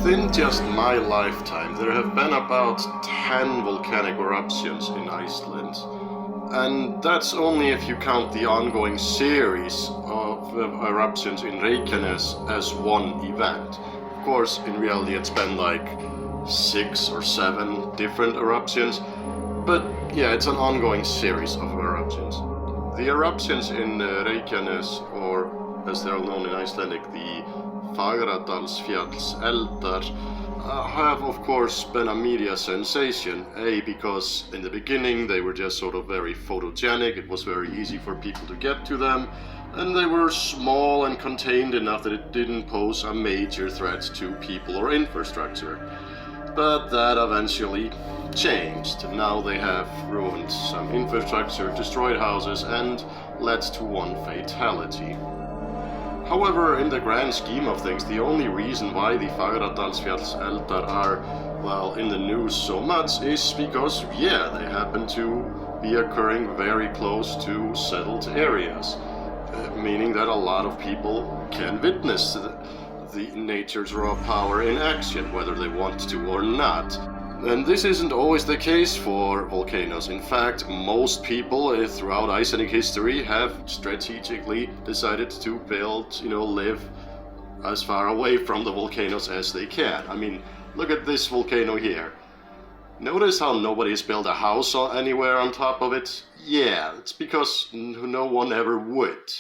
Within just my lifetime, there have been about 10 volcanic eruptions in Iceland. And that's only if you count the ongoing series of eruptions in Reykjanesi as one event. Of course, in reality it's been like 6 or 7 different eruptions, but yeah, it's an ongoing series of eruptions. The eruptions in Reykjanesi, or as they're known in Icelandic, the Fagradalsfjalls eldar, have of course been a media sensation. Because in the beginning they were just sort of very photogenic, it was very easy for people to get to them, and they were small and contained enough that it didn't pose a major threat to people or infrastructure. But that eventually changed. Now they have ruined some infrastructure, destroyed houses, and led to one fatality. However, in the grand scheme of things, the only reason why the Fagradalsfjalls eldar are, well, in the news so much is because, yeah, they happen to be occurring very close to settled areas, meaning that a lot of people can witness the nature's raw power in action, whether they want to or not. And this isn't always the case for volcanoes. In fact, most people throughout Icelandic history have strategically decided to build, live as far away from the volcanoes as they can. I mean, look at this volcano here. Notice how nobody's built a house anywhere on top of it? Yeah, it's because no one ever would.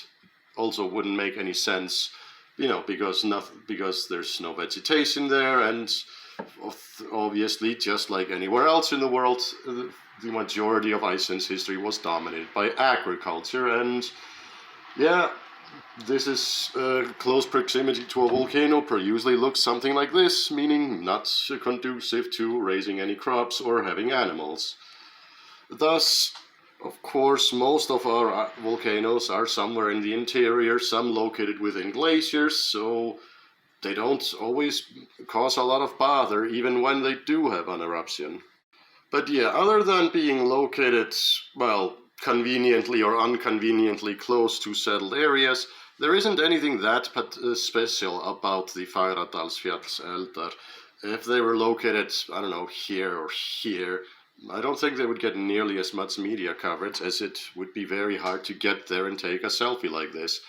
Also wouldn't make any sense, because there's no vegetation there, and obviously, just like anywhere else in the world, the majority of Iceland's history was dominated by agriculture, and yeah, this is close proximity to a volcano usually looks something like this, meaning not conducive to raising any crops or having animals. Thus, of course, most of our volcanoes are somewhere in the interior, some located within glaciers, so they don't always cause a lot of bother, even when they do have an eruption. But yeah, other than being located, well, conveniently or inconveniently close to settled areas, there isn't anything that special about the Fagradalsfjalls eldar. If they were located, I don't know, here or here, I don't think they would get nearly as much media coverage, as it would be very hard to get there and take a selfie like this.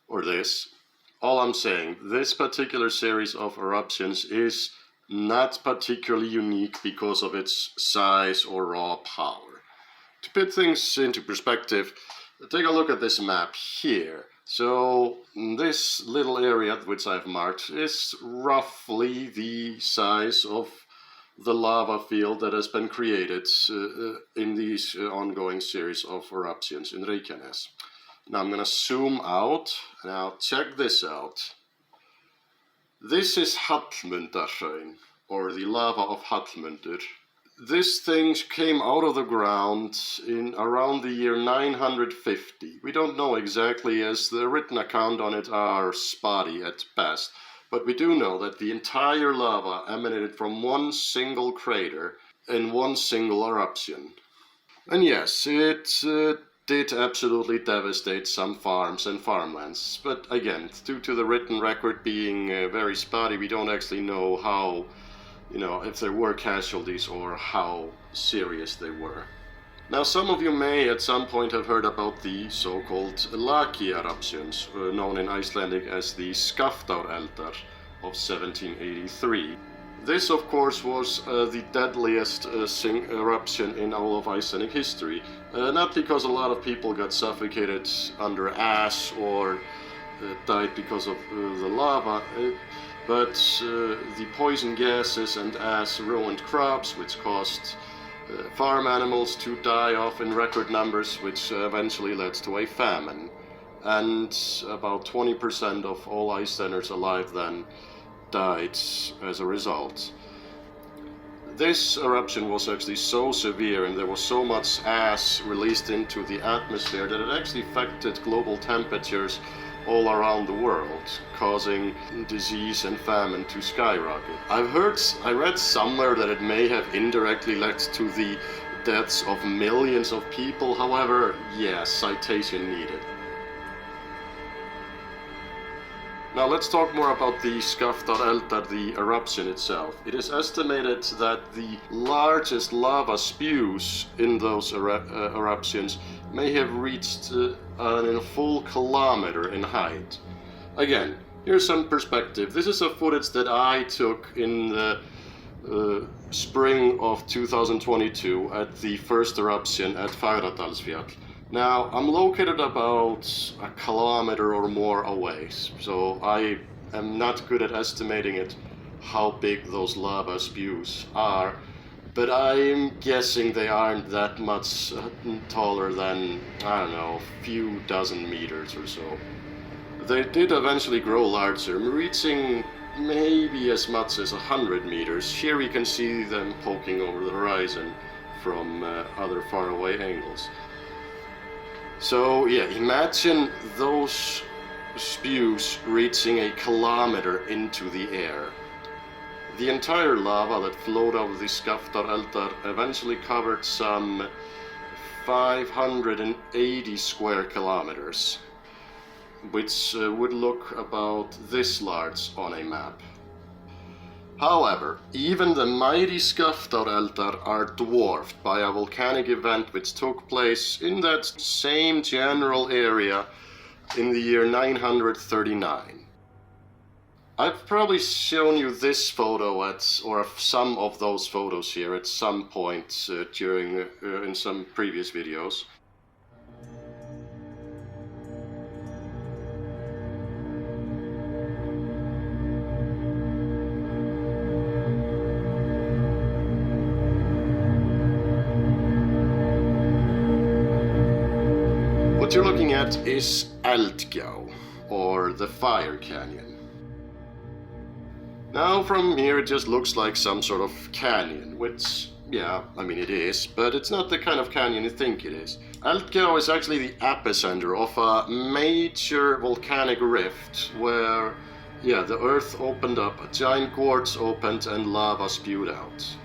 Or this. All I'm saying, this particular series of eruptions is not particularly unique because of its size or raw power. To put things into perspective, take a look at this map here. So this little area which I've marked is roughly the size of the lava field that has been created in these ongoing series of eruptions in Reykjanesi. Now I'm going to zoom out. Now check this out. This is Hallmundarhraun, or the lava of Hallmundur. This thing came out of the ground in around the year 950. We don't know exactly, as the written account on it are spotty at best, but we do know that the entire lava emanated from one single crater in one single eruption. And yes, it did absolutely devastate some farms and farmlands, but again, due to the written record being very spotty, we don't actually know how, if there were casualties or how serious they were. Now, some of you may at some point have heard about the so-called Laki eruptions, known in Icelandic as the Skaftár eldar of 1783. This, of course, was the deadliest eruption in all of Icelandic history. Not because a lot of people got suffocated under ash or died because of the lava, but the poison gases and ash ruined crops, which caused farm animals to die off in record numbers, which eventually led to a famine. And about 20% of all Icelanders alive then died as a result. This eruption was actually so severe, and there was so much ash released into the atmosphere, that it actually affected global temperatures all around the world, causing disease and famine to skyrocket. I read somewhere that it may have indirectly led to the deaths of millions of people. However, yes, citation needed. Now let's talk more about the Skaftáreldar, the eruption itself. It is estimated that the largest lava spews in those eruptions may have reached a full kilometer in height. Again, here's some perspective. This is a footage that I took in the spring of 2022 at the first eruption at Fagradalsfjall. Now, I'm located about a kilometer or more away, so I am not good at estimating how big those lava spews are, but I'm guessing they aren't that much taller than, I don't know, a few dozen meters or so. They did eventually grow larger, reaching maybe as much as 100 meters. Here we can see them poking over the horizon from other faraway angles. So yeah, imagine those spews reaching a kilometer into the air. The entire lava that flowed out of the Skaftáreldar eventually covered some 580 square kilometers, which would look about this large on a map. However, even the mighty Skaftáreldar are dwarfed by a volcanic event which took place in that same general area in the year 939. I've probably shown you this photo or some of those photos here at some point in some previous videos. What you're looking at is Eldgjá, or the Fire Canyon. Now from here it just looks like some sort of canyon, which, yeah, I mean it is, but it's not the kind of canyon you think it is. Eldgjá is actually the epicenter of a major volcanic rift where, yeah, the earth opened up, a giant gorge opened and lava spewed out.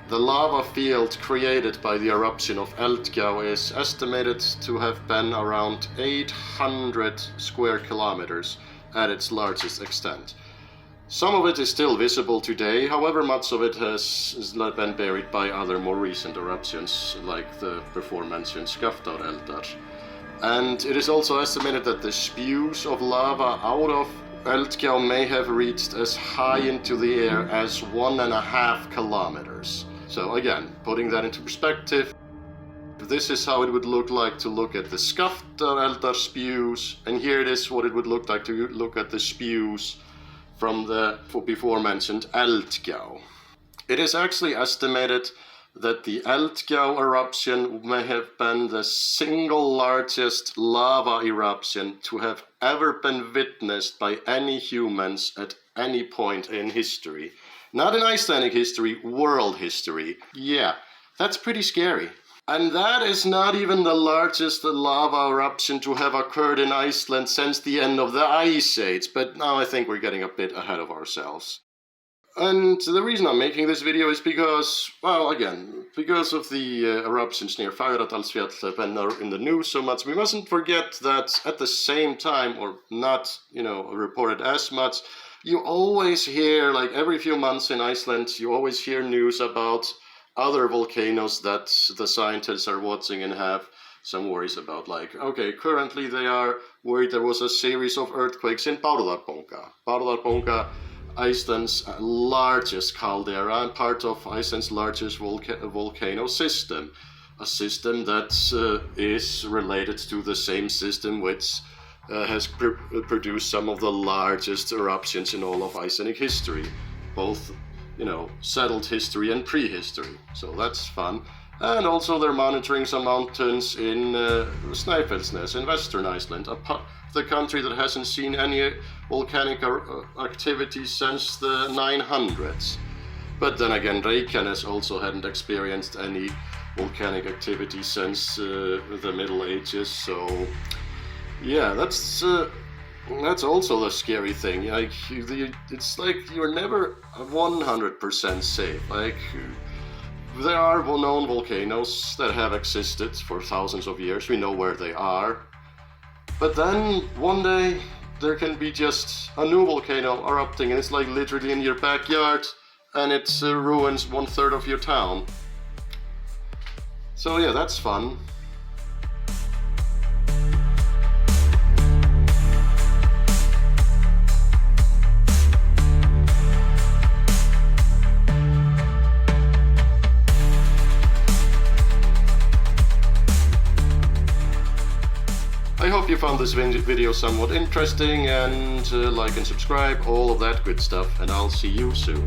The lava field created by the eruption of Eldgjá is estimated to have been around 800 square kilometers at its largest extent. Some of it is still visible today, however much of it has been buried by other more recent eruptions, like the before mentioned Skaftáreldar. And it is also estimated that the spews of lava out of Eldgjá may have reached as high into the air as 1.5 kilometers. So again, putting that into perspective, this is how it would look like to look at the Skaftáreldar spews, and here it is what it would look like to look at the spews from the before mentioned Eldgjá. It is actually estimated that the Eldgjá eruption may have been the single largest lava eruption to have ever been witnessed by any humans at any point in history. Not in Icelandic history, world history. Yeah, that's pretty scary. And that is not even the largest lava eruption to have occurred in Iceland since the end of the Ice Age, but now I think we're getting a bit ahead of ourselves. And the reason I'm making this video is because, well, again, because of the eruptions near Fagradalsfjall have been in the news so much, we mustn't forget that at the same time, or not, reported as much, you always hear, like every few months in Iceland, you always hear news about other volcanoes that the scientists are watching and have some worries about. Like, okay, currently they are worried there was a series of earthquakes in Bárðarbunga. Bárðarbunga, Iceland's largest caldera and part of Iceland's largest volcano system. A system that is related to the same system which has produced some of the largest eruptions in all of Icelandic history, both, settled history and prehistory. So that's fun. And also they're monitoring some mountains in Snæfellsnes in Western Iceland, the country that hasn't seen any volcanic activity since the 900s. But then again, Reykjanesi also hadn't experienced any volcanic activity since the Middle Ages, so yeah, that's also the scary thing. Like, it's like you're never 100% safe. Like, there are known volcanoes that have existed for thousands of years. We know where they are. But then, one day, there can be just a new volcano erupting and it's like literally in your backyard and it ruins 1/3 of your town. So yeah, that's fun. I hope you found this video somewhat interesting, and like and subscribe, all of that good stuff, and I'll see you soon.